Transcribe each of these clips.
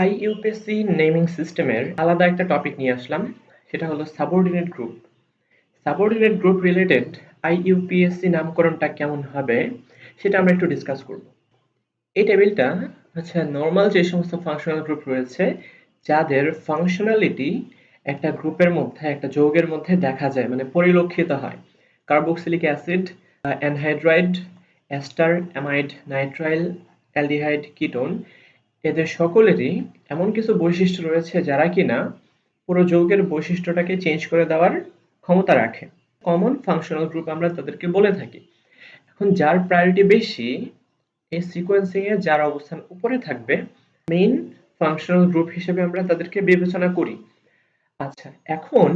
আইইউপিএসসি naming সিস্টেমের আলাদা একটা টপিক নিয়ে আসলাম, সেটা হলো subordinate group. Subordinate group related IUPAC নামকরণটা কেমন হবে সেটা আমরা একটু ডিসকাস করব। এই টেবিলটা হচ্ছে নর্মাল যে সমস্ত ফাংশনাল গ্রুপ রয়েছে যাদের ফাংশনালিটি একটা গ্রুপের মধ্যে, একটা যৌগের মধ্যে দেখা যায়, মানে পরিলক্ষিত হয়। Carboxylic acid, anhydride, ester, amide, nitrile, aldehyde, ketone, এদের সকলেরই এমন কিছু বৈশিষ্ট্য রয়েছে যারা কিনা পুরো যৌগের বৈশিষ্ট্যটাকে চেঞ্জ করে দেওয়ার ক্ষমতা রাখে। কমন ফাংশনাল গ্রুপ আমরা তাদেরকে বলে থাকি। এখন যার প্রায়োরিটি বেশি, এই সিকোয়েন্সিং এ যার অবস্থান উপরে থাকবে, মেইন ফাংশনাল গ্রুপ হিসেবে আমরা তাদেরকে বিবেচনা করি। আচ্ছা, এখন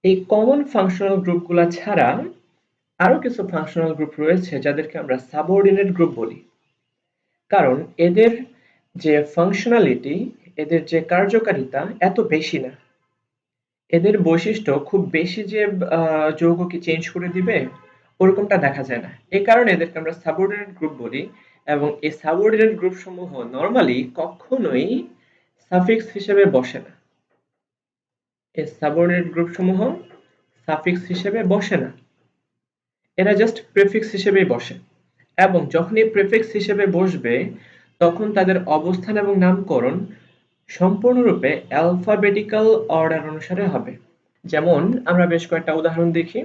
এই কমন ফাংশনাল গ্রুপগুলা ছাড়া আরো কিছু ফাংশনাল গ্রুপ রয়েছে যাদেরকে আমরা সাবঅর্ডিনেট গ্রুপ বলি। কারণ এদের যে ফাংশনালিটি, এদের যে কার্যকারিতা এত বেশি না। এদের বৈশিষ্ট্য খুব বেশি যে যৌগকে চেঞ্জ করে দিবে ওরকমটা দেখা যায় না। এই কারণে এদেরকে আমরা সাবঅর্ডিনেট গ্রুপ বলি। এবং এই সাবঅর্ডিনেট গ্রুপ সমূহ নরমালি কখনোই সাফিক্স হিসেবে বসে না। এই সাবঅর্ডিনেট গ্রুপ সমূহ সাফিক্স হিসেবে বসে না, এরা জাস্ট প্রেফিক্স হিসেবেই বসে। এবং যখনই প্রেফিক্স হিসেবে বসবে তখন তাদের অবস্থান এবং নামকরণ সম্পূর্ণরূপে অ্যালফাবেটিক্যাল অর্ডার অনুসারে হবে। যেমন আমরা বেশ কয়েকটা উদাহরণ দেখি।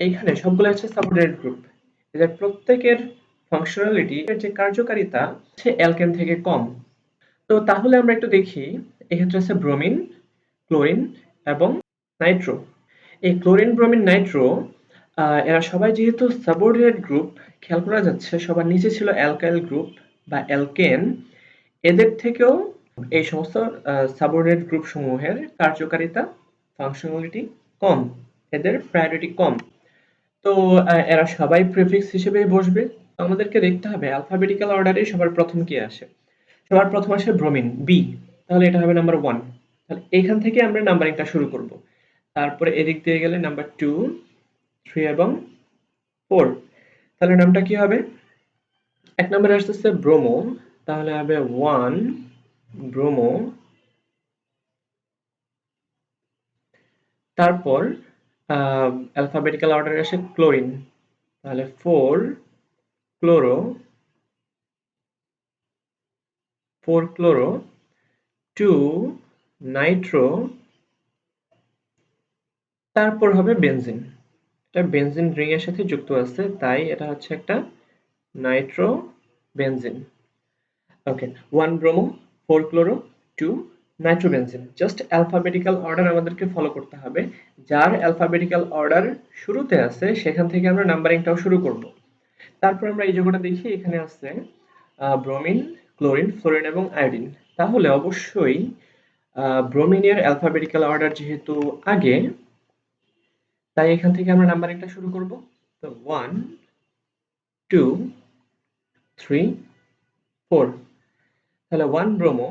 এইখানে সবগুলো হচ্ছে সাবঅর্ডিনেট গ্রুপ। এদের প্রত্যেকের ফাংশনালিটি, এর যে কার্যকারিতা সে অ্যালকেন থেকে কম। তো তাহলে আমরা একটু দেখি, এক্ষেত্রে আছে ব্রোমিন, ক্লোরিন এবং নাইট্রো। এই ক্লোরিন, ব্রোমিন, নাইট্রো এরা সবাই যেহেতু সাবঅর্ডিনেট গ্রুপ, খেয়াল করা যাচ্ছে সবার নিচে ছিল অ্যালকাইল গ্রুপ বা অ্যালকেন। এদের থেকেও এই সমস্ত সাবঅর্ডিনেট গ্রুপ সমূহের কার্যকারিতা, ফাংশনালিটি কম, এদের প্রায়োরিটি কম। তো এরা সবাই প্রিফিক্স হিসেবেই বসবে। আমাদেরকে দেখতে হবে অ্যালফাবেটিক্যাল অর্ডারে সবার প্রথম কে আসে। সবার প্রথম আসে ব্রোমিন, বি। তাহলে এটা হবে নাম্বার 1। তাহলে এইখান থেকে আমরা নাম্বারিংটা শুরু করব। তারপরে এদিক দিয়ে গেলে নাম্বার 2, 3 এবং 4। তাহলে নামটা কি হবে? এক নম্বরে আসতেছে ব্রোমো, তাহলে হবে 1 ব্রোমো। তারপর অ্যালফাবেটিক্যাল অর্ডারে আসে ক্লোরিন, তাহলে 4 ক্লোরো, 4 ক্লোরো, 2 নাইট্রো, তারপর হবে বেনজিন। এটা বেনজিন রিং এর সাথে যুক্ত আছে, তাই এটা হচ্ছে একটা নাইট্রো বেনজিন। ওকে, 1 bromo, 4 chloro, 2 nitrobenzene. Just alphabetical order আমাদেরকে ফলো করতে হবে। যার অ্যালফাবেটিক্যাল অর্ডার শুরুতে আছে সেখান থেকে আমরা নাম্বারিংটাও শুরু করব। তারপর আমরা এই যোগটা দেখি, এখানে আছে ব্রোমিন, ক্লোরিন, ফ্লোরিন এবং আয়োডিন। তাহলে অবশ্যই ব্রোমিনের অ্যালফাবেটিক্যাল অর্ডার যেহেতু আগে, তাই এখান থেকে আমরা নাম্বারিংটা শুরু করব। তো 1 2 3 4। তাহলে 1 ব্রোমো,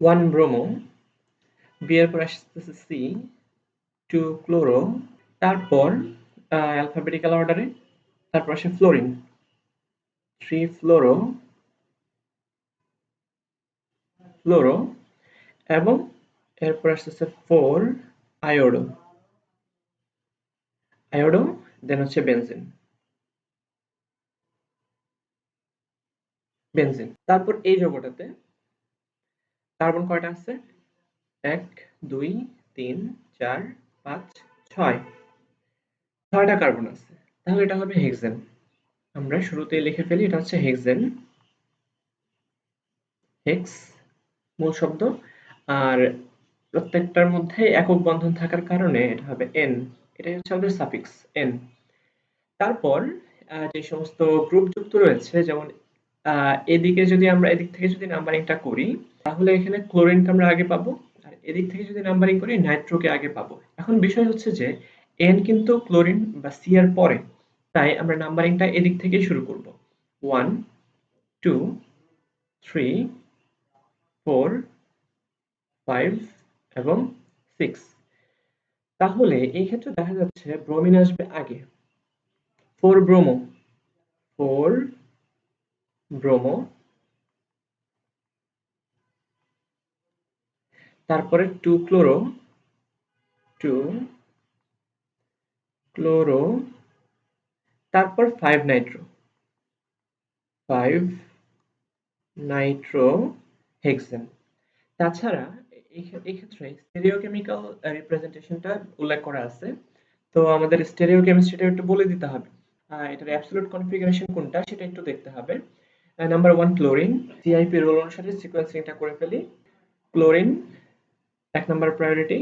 1 ব্রোমো, বি এর পর আসতেছে সি, 2 ক্লোরো, তারপর অ্যালফাবেটিক্যাল অর্ডারে তারপর আসে ফ্লোরিন, 3 ফ্লোরো, ফ্লোরো, এবং এরপর আসতেছে 4 আয়োডো, আয়োডো, দেন হচ্ছে বেনজিন, বেনজিন। তারপর এই যৌগটাতে কার্বন কয়টা আছে? 1 2 3 4 5 6, 6টা কার্বন আছে। তাহলে এটা হবে হেক্সেন। আমরা শুরুতেই লিখে ফেলি, এটা হচ্ছে হেক্সেন, হেক্স মূল শব্দ। আর প্রত্যেকটার মধ্যে একক বন্ধন থাকার কারণে এটা হবে এন। এটাই হচ্ছে আমাদের সাফিক্স এন। তারপর যে সমস্ত গ্রুপ যুক্ত রয়েছে, যেমন এদিকে যদি আমরা এদিক থেকে যদি নাম্বারিংটা করি তাহলে এখানে ক্লোরিনকে আমরা আগে পাবো, আর এদিক থেকে যদি নাম্বারিং করি নাইট্রোকে আগে পাবো। এখন বিষয় হচ্ছে যে এন কিন্তু ক্লোরিন বা সি এর পরে, তাই আমরা নাম্বারিংটা এদিক থেকেই শুরু করব। 1 2 3 4 5 এবং 6। তাহলে এই ক্ষেত্রে দেখা যাচ্ছে ব্রোমিন আসবে আগে, 4 ব্রোমো, 4 ব্রোমো, তারপরে 2 ক্লোরো, 2 ক্লোরো, তারপর 5 নাইট্রো, 5 নাইট্রো হেক্সেন। তাছাড়া এই ক্ষেত্রে স্টেরিওকেমিক্যাল রিপ্রেজেন্টেশনটা উল্লেখ করা আছে। তো আমাদের স্টেরিওকেমিস্ট্রিটা একটু বলে দিতে হবে। এটার অ্যাবসলিউট কনফিগারেশন কোনটা সেটা একটু দেখতে হবে। নাম্বার 1 ক্লোরিন, সিআইপি রোল অনুসারে সিকোয়েন্সিংটা করে ফেলি। Chlorine 1 number priority.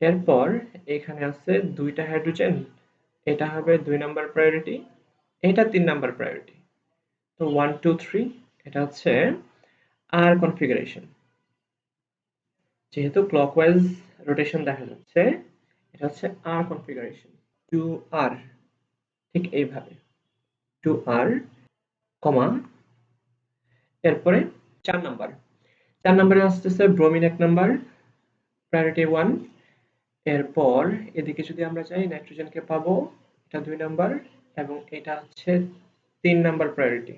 এরপর এখানে আছে 2টা হাইড্রোজেন, এটা হবে 2 নাম্বার প্রায়োরিটি, এটা 3 নাম্বার প্রায়োরিটি। তো 1 2 3 এটা হচ্ছে আর কনফিগারেশন। যেহেতু ক্লকওয়াইজ রোটেশন দেখা যাচ্ছে, এটা হচ্ছে আর কনফিগারেশন। 2R, ঠিক এইভাবে 2R, কমা, এরপরে 4 নাম্বার। 4 নাম্বারে আসতেছে ব্রোমিন 1 নাম্বার, প্রায়োরিটি 1। এরপর এদিকে যদি আমরা চাই নাইট্রোজেনকে পাবো, এটা 2 নাম্বার এবং এটা হচ্ছে 3 নাম্বার প্রায়োরিটি।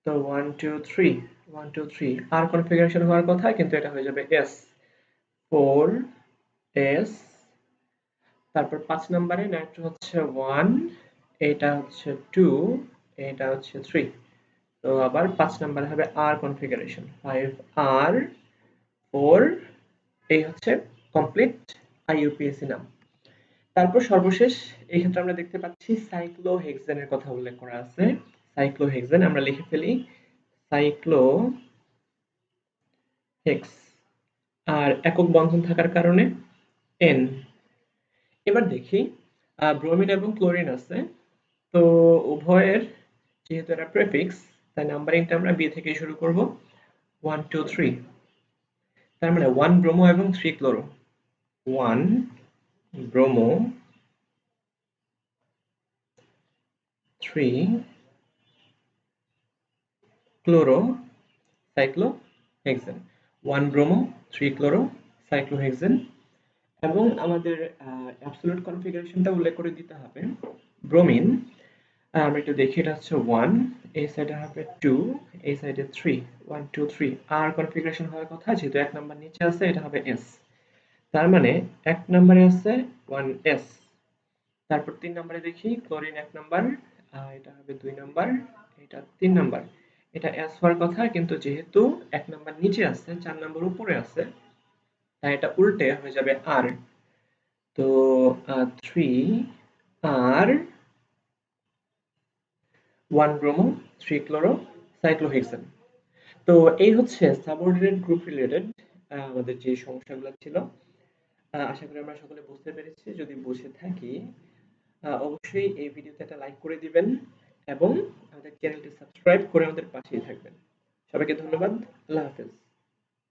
তো 1 2 3, 1 2 3 আর কনফিগারেশন হওয়ার কথা, কিন্তু এটা হয়ে যাবে S, 4S। তারপর 5 নাম্বারে নাইট্রো হচ্ছে 1, এটা হচ্ছে 2, এটা হচ্ছে 3। তো আবার 5 নাম্বারে হবে আর কনফিগারেশন, 5R, 4। এই হচ্ছে কমপ্লিট আইইউপিএসি নাম। তারপর সর্বশেষ এই ক্ষেত্রে আমরা দেখতে পাচ্ছি সাইক্লোহেক্সেনের কথা উল্লেখ করা আছে। সাইক্লোহেক্সেন আমরা লিখে ফেলি, সাইক্লোহেক্স, আর একক বন্ধন থাকার কারণে N। এবার দেখি ব্রোমিন এবং ক্লোরিন আছে, তো উভয়ের যেহেতু এটা প্রেফিক্স, তাই নাম্বারিংটা আমরা বি থেকে শুরু করব, 1 2 3। তার মানে 1 ব্রোমো এবং 3 chloro, 1 bromo, 3 chloro cyclohexane, 1 bromo 3 chloro cyclohexane. এবং আমাদের অ্যাবসলিউট কনফিগারেশনটা উল্লেখ করে দিতে হবে। ব্রোমিন আমরা একটু দেখি, এটা হচ্ছে 1, এই সাইডে হবে 2, এই সাইডে 3, 1 2 3। আর কনফিগারেশন হওয়ার কথা, যেহেতু 1 নাম্বার নিচে আছে, এটা হবে S। তার মানে 1 নাম্বারে আছে 1S। তারপর 3 নাম্বারে দেখি ক্লোরিন 1 নাম্বার, এটা হবে 2 নাম্বার, এটা 3 নাম্বার। এটা S হওয়ার কথা, কিন্তু যেহেতু 1 নাম্বার নিচে আছে, 4 নাম্বার উপরে আছে, তাই এটা উল্টে হয়ে যাবে R। তো 3R, 1 ব্রোমো 3 ক্লোরো সাইক্লোহেক্সেন। তো এই হচ্ছে সাবঅর্ডিনেট গ্রুপ রিলেটেড আমাদের যে সমস্যাগুলো ছিল। আশা করি আমরা সকলে বুঝতে পেরেছি। যদি বুঝে থাকি অবশ্যই এই ভিডিওতে একটা লাইক করে দিবেন এবং আমাদের চ্যানেলটি সাবস্ক্রাইব করে আমাদের পাশেই থাকবেন। সবাইকে ধন্যবাদ। আল্লাহ হাফেজ।